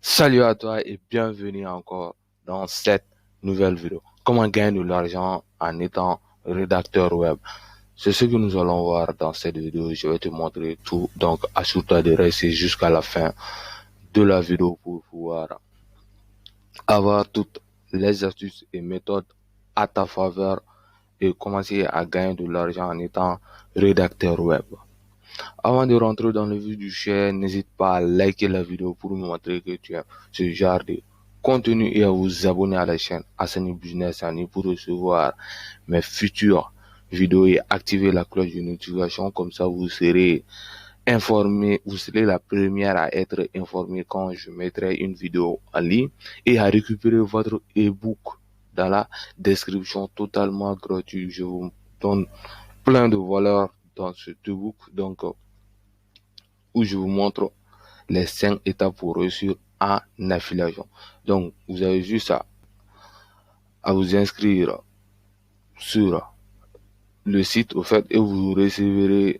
Salut à toi et bienvenue encore dans cette nouvelle vidéo. Comment gagner de l'argent en étant rédacteur web? C'est ce que nous allons voir dans cette vidéo. Je vais te montrer tout. Donc, assure-toi de rester jusqu'à la fin de la vidéo pour pouvoir avoir toutes les astuces et méthodes à ta faveur et commencer à gagner de l'argent en étant rédacteur web. Avant de rentrer dans le vif du sujet, n'hésite pas à liker la vidéo pour me montrer que tu aimes ce genre de contenu et à vous abonner à la chaîne Asani Business Ani pour recevoir mes futures vidéos et activer la cloche de notification. Comme ça, vous serez informé, vous serez la première à être informé quand je mettrai une vidéo en ligne et à récupérer votre ebook dans la description totalement gratuit. Je vous donne plein de valeurs dans ce ebook. Donc, où je vous montre les 5 étapes pour réussir en affiliation. Donc, vous avez juste à vous inscrire sur le site, au fait, et vous recevrez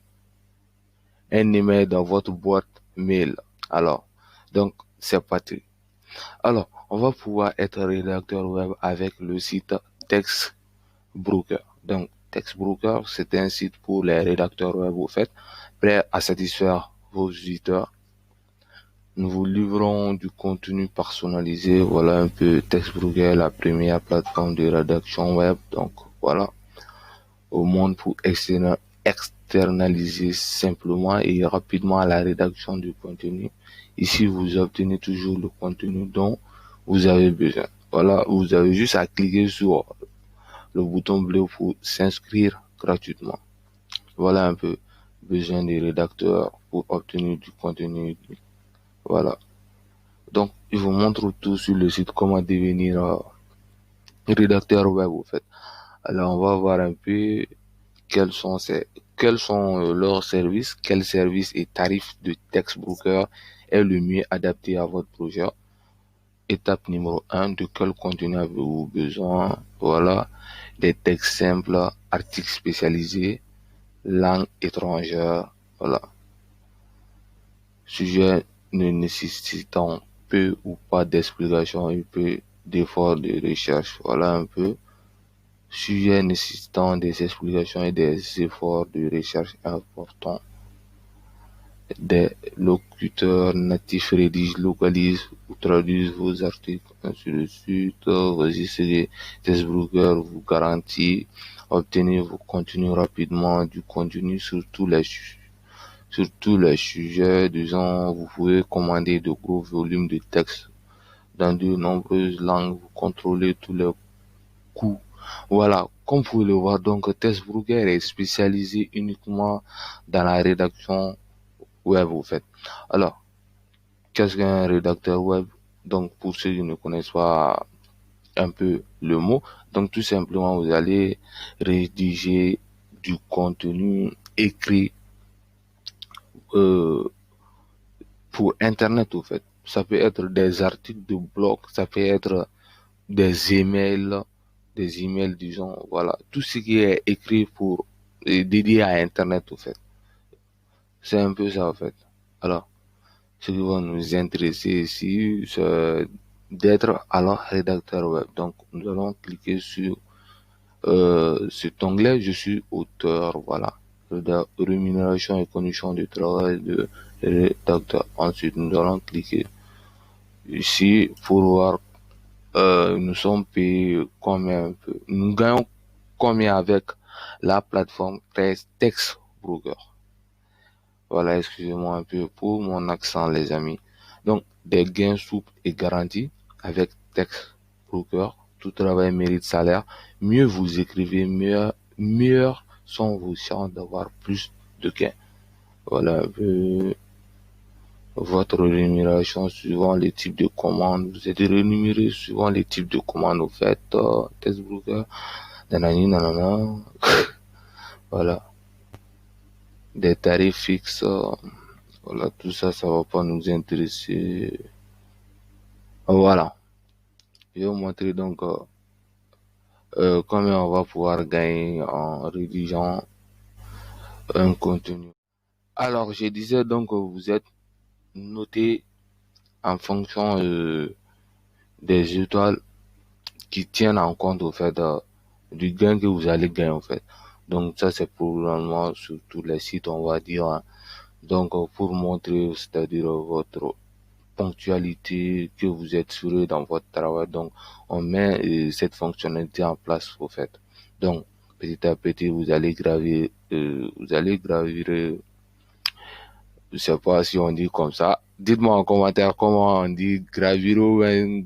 un email dans votre boîte mail. Alors, donc, c'est parti. Alors, on va pouvoir être rédacteur web avec le site TextBroker. Donc, TextBroker, c'est un site pour les rédacteurs web, au fait, prêt à satisfaire vos visiteurs. Nous vous livrons du contenu personnalisé. Voilà un peu TextBroker, la première plateforme de rédaction web. Donc voilà, au monde pour externaliser simplement et rapidement la rédaction du contenu. Ici, vous obtenez toujours le contenu dont vous avez besoin. Voilà, vous avez juste à cliquer sur le bouton bleu pour s'inscrire gratuitement. Voilà un peu besoin des rédacteurs pour obtenir du contenu. Voilà. Donc, je vous montre tout sur le site, comment devenir rédacteur web, au fait. Alors, on va voir un peu quels sont leurs services, quel service et tarif de TextBroker est le mieux adapté à votre projet. Étape numéro 1, de quel contenu avez-vous besoin? Voilà, des textes simples, articles spécialisés, langue étrangère, voilà. Sujet ne nécessitant peu ou pas d'explication et peu d'efforts de recherche. Voilà un peu. Sujet nécessitant des explications et des efforts de recherche importants. Des locuteurs natifs rédigent, localisent ou traduisent vos articles, ainsi de suite. Registrez TextBroker vous garantit obtenir vos contenus rapidement, du contenu sur tous les sujets. Disons, vous pouvez commander de gros volumes de texte dans de nombreuses langues, vous contrôlez tous les coûts. Voilà, comme vous pouvez le voir, donc TextBroker est spécialisé uniquement dans la rédaction web, vous faites. Alors, qu'est-ce qu'un rédacteur web? Donc, pour ceux qui ne connaissent pas un peu le mot, donc tout simplement, vous allez rédiger du contenu écrit euh, pour Internet, au fait. Ça peut être des articles de blog, ça peut être des emails, disons, voilà, tout ce qui est écrit pour dédié à Internet, au fait. C'est un peu ça, en fait. Alors, ce qui va nous intéresser ici, c'est d'être alors rédacteur web. Donc, nous allons cliquer sur cet onglet, je suis auteur, voilà. Rémunération et conditions de travail de rédacteur. Ensuite, nous allons cliquer ici pour voir nous sommes payés combien, nous gagnons combien avec la plateforme TextBroker. Voilà, excusez-moi un peu pour mon accent, les amis. Donc, des gains souples et garantis avec TextBroker. Tout travail mérite salaire. Mieux vous écrivez, meilleurs sont vos chances d'avoir plus de gains. Voilà un peu votre rémunération suivant les types de commandes. Vous êtes rémunéré suivant les types de commandes au fait. TextBroker, nanani, nanana. Voilà. Des tarifs fixes. Voilà, tout ça, ça va pas nous intéresser. Voilà. Je vais vous montrer donc comment on va pouvoir gagner en rédigeant un contenu. Alors, je disais donc que vous êtes noté en fonction des étoiles qui tiennent en compte au fait du gain que vous allez gagner en fait. Donc ça c'est pour normalement sur tous les sites on va dire, hein. Donc pour montrer c'est-à-dire votre ponctualité, que vous êtes sûr dans votre travail, donc on met cette fonctionnalité en place au fait. Donc petit à petit vous allez gravir, je sais pas si on dit comme ça. Dites-moi en commentaire comment on dit gravir ou bien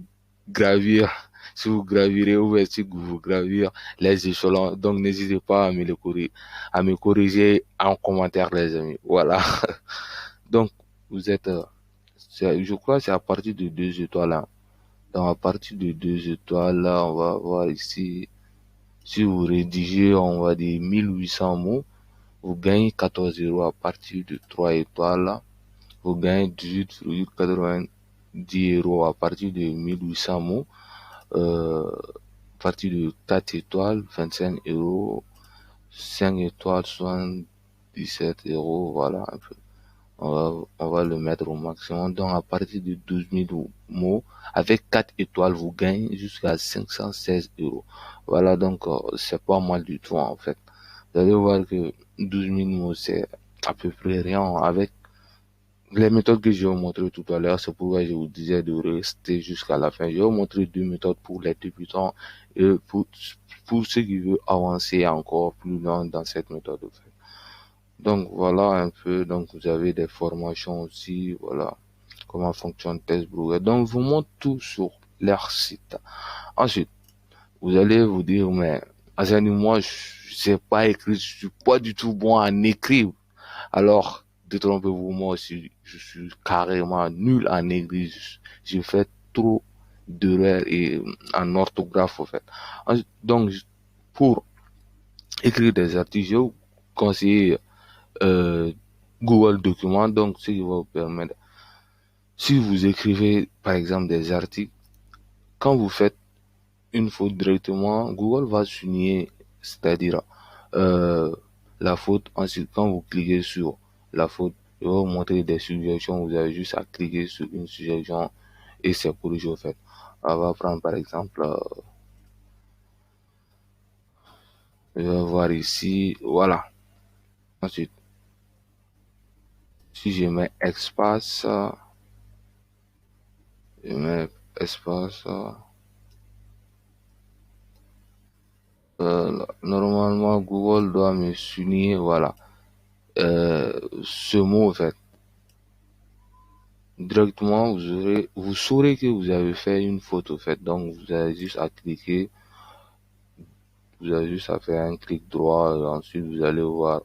gravir. Si vous gravirez ou bien si vous gravir les échelons. Donc n'hésitez pas à me corriger en commentaire les amis. Voilà. Donc vous êtes, je crois que c'est à partir de 2 étoiles là. Donc à partir de 2 étoiles là, on va voir ici. Si vous rédigez, on va dire 1800 mots, vous gagnez 14 euros. À partir de 3 étoiles là, vous gagnez 18,90 € à partir de 1800 mots. À partir de 4 étoiles, 25 euros. 5 étoiles, 77 €. Voilà un peu. On va le mettre au maximum. Donc, à partir de 12 000 mots, avec 4 étoiles, vous gagnez jusqu'à 516 €. Voilà, donc, c'est pas mal du tout, en fait. Vous allez voir que 12 000 mots, c'est à peu près rien. Avec les méthodes que je vais vous montrer tout à l'heure, c'est pourquoi je vous disais de rester jusqu'à la fin. Je vais vous montrer 2 méthodes pour les débutants et pour ceux qui veulent avancer encore plus loin dans cette méthode. En fait. Donc voilà un peu, donc vous avez des formations aussi, voilà comment fonctionne TestBrewer. Donc je vous montre tout sur leur site. Ensuite, vous allez vous dire, mais Azani, moi je sais pas écrire, je suis pas du tout bon en écrire. Alors, détrompez-vous, moi aussi, je suis carrément nul en écrire. J'ai fait trop d'erreurs et en orthographe, en fait. Donc, pour écrire des articles, je vais vous conseiller euh, Google Documents, donc ce qui va vous permettre, si vous écrivez par exemple des articles, quand vous faites une faute directement, Google va souligner, c'est-à-dire euh, la faute. Ensuite, quand vous cliquez sur la faute, il va vous montrer des suggestions. Vous avez juste à cliquer sur une suggestion et c'est corrigé au fait. On va prendre par exemple, je vais voir ici, voilà. Ensuite, si je mets espace, je mets espace, normalement Google doit me souligner, voilà, ce mot en fait. Directement, vous saurez que vous avez fait une faute, en fait. Donc, vous avez juste à cliquer, vous avez juste à faire un clic droit, et ensuite vous allez voir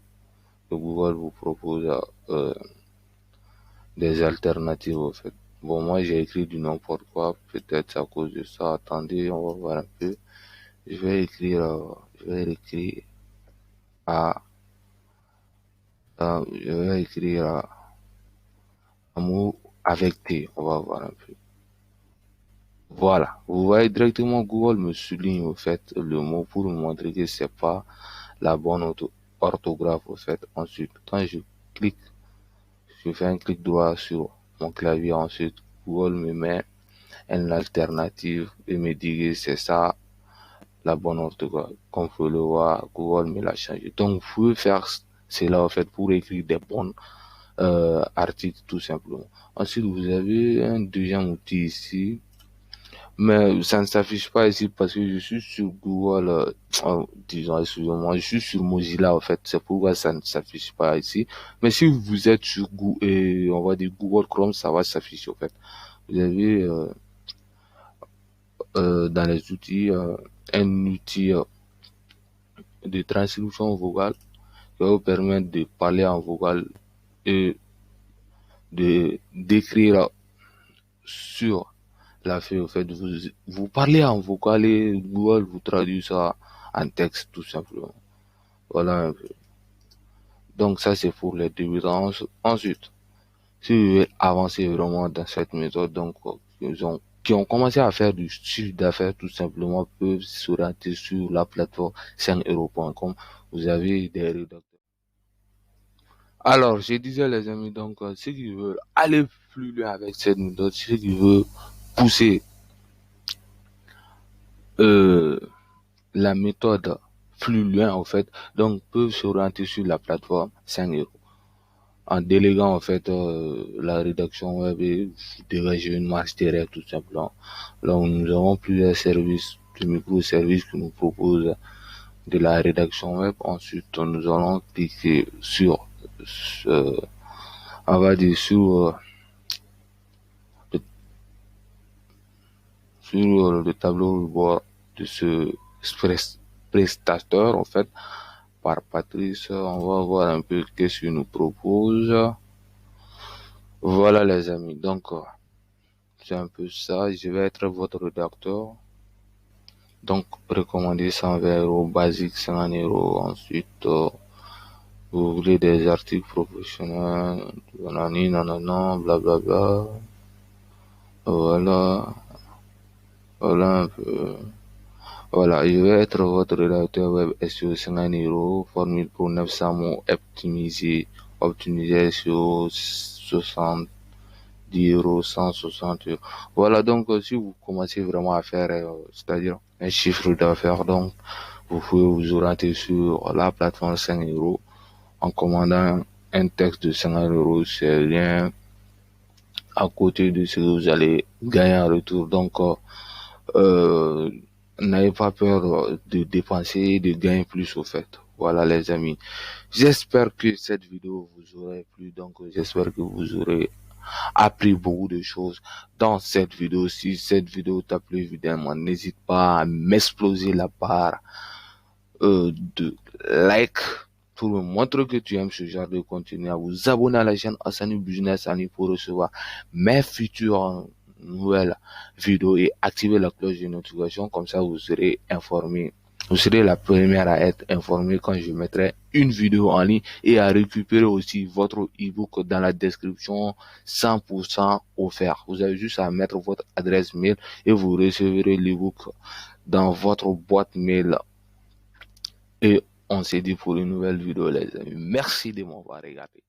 que Google vous propose euh, des alternatives, en fait. Bon, moi, j'ai écrit du n'importe quoi, peut-être c'est à cause de ça. Attendez, on va voir un peu. Je vais écrire à, je vais écrire un mot avec T. On va voir un peu. Voilà, vous voyez directement Google me souligne au fait le mot pour me montrer que c'est pas la bonne orthographe au fait. Ensuite, quand je clique, je fais un clic droit sur mon clavier, ensuite Google me met une alternative et me dit que c'est ça la bonne orthographe. Comme vous le voir, Google me l'a changé. Donc vous pouvez faire cela en fait pour écrire des bons articles tout simplement. Ensuite, vous avez un deuxième outil ici. Mais ça ne s'affiche pas ici parce que je suis sur Google, disons, excusez-moi, je suis sur Mozilla en fait, c'est pourquoi ça ne s'affiche pas ici. Mais si vous êtes sur Google, on va dire Google Chrome, ça va s'afficher en fait. Vous avez dans les outils un outil de transcription vocale qui va vous permettre de parler en vocal et de d'écrire sur la feuille au fait. Vous parlez en vocal et Google vous traduit ça en texte tout simplement. Voilà un peu. Donc ça c'est pour les débutants. Ensuite, si vous voulez avancer vraiment dans cette méthode, donc qui ont commencé à faire du chiffre d'affaires tout simplement peuvent s'orienter sur la plateforme 5euros.com. Vous avez des rédacteurs. Alors, je disais les amis, donc ceux qui veulent aller plus loin avec cette méthode, ceux qui veulent pousser la méthode plus loin, en fait, donc peuvent s'orienter sur la plateforme 5 € en déléguant en fait la rédaction web et dégager une marge directe tout simplement. Là où nous avons plusieurs services de microservices qui nous proposent de la rédaction web. Ensuite, nous allons cliquer sur on va dire sur le tableau de bord de ce prestateur en fait par Patrice. On va voir un peu qu'est-ce qu'il nous propose. Voilà les amis, donc c'est un peu ça. Je vais être votre rédacteur. Donc recommander 120 €, basique 50 €. Ensuite vous voulez des articles professionnels, nanani, nanana, blablabla. Voilà un peu. Voilà, je vais être votre rédacteur web SEO 50 €, formule pour 900 mots optimisé sur 70 €, 160 €. Voilà, donc si vous commencez vraiment à faire, c'est-à-dire un chiffre d'affaires, donc vous pouvez vous orienter sur la plateforme 5 € en commandant un texte de 50 €, c'est rien à côté de ce que vous allez gagner en retour. Donc, n'ayez pas peur de dépenser, de gagner plus au fait. Voilà les amis. J'espère que cette vidéo vous aurait plu. Donc, j'espère que vous aurez appris beaucoup de choses dans cette vidéo. Si cette vidéo t'a plu, évidemment, n'hésite pas à m'exploser la barre de like pour me montrer que tu aimes ce genre de contenu, à vous abonner à la chaîne Asani Business Ani pour recevoir mes futures nouvelles vidéos et activer la cloche de notification, comme ça vous serez informé. Vous serez la première à être informé quand je mettrai une vidéo en ligne, et à récupérer aussi votre ebook dans la description 100% offert. Vous avez juste à mettre votre adresse mail et vous recevrez l'ebook dans votre boîte mail. Et on s'est dit pour une nouvelle vidéo les amis. Merci de m'avoir regardé.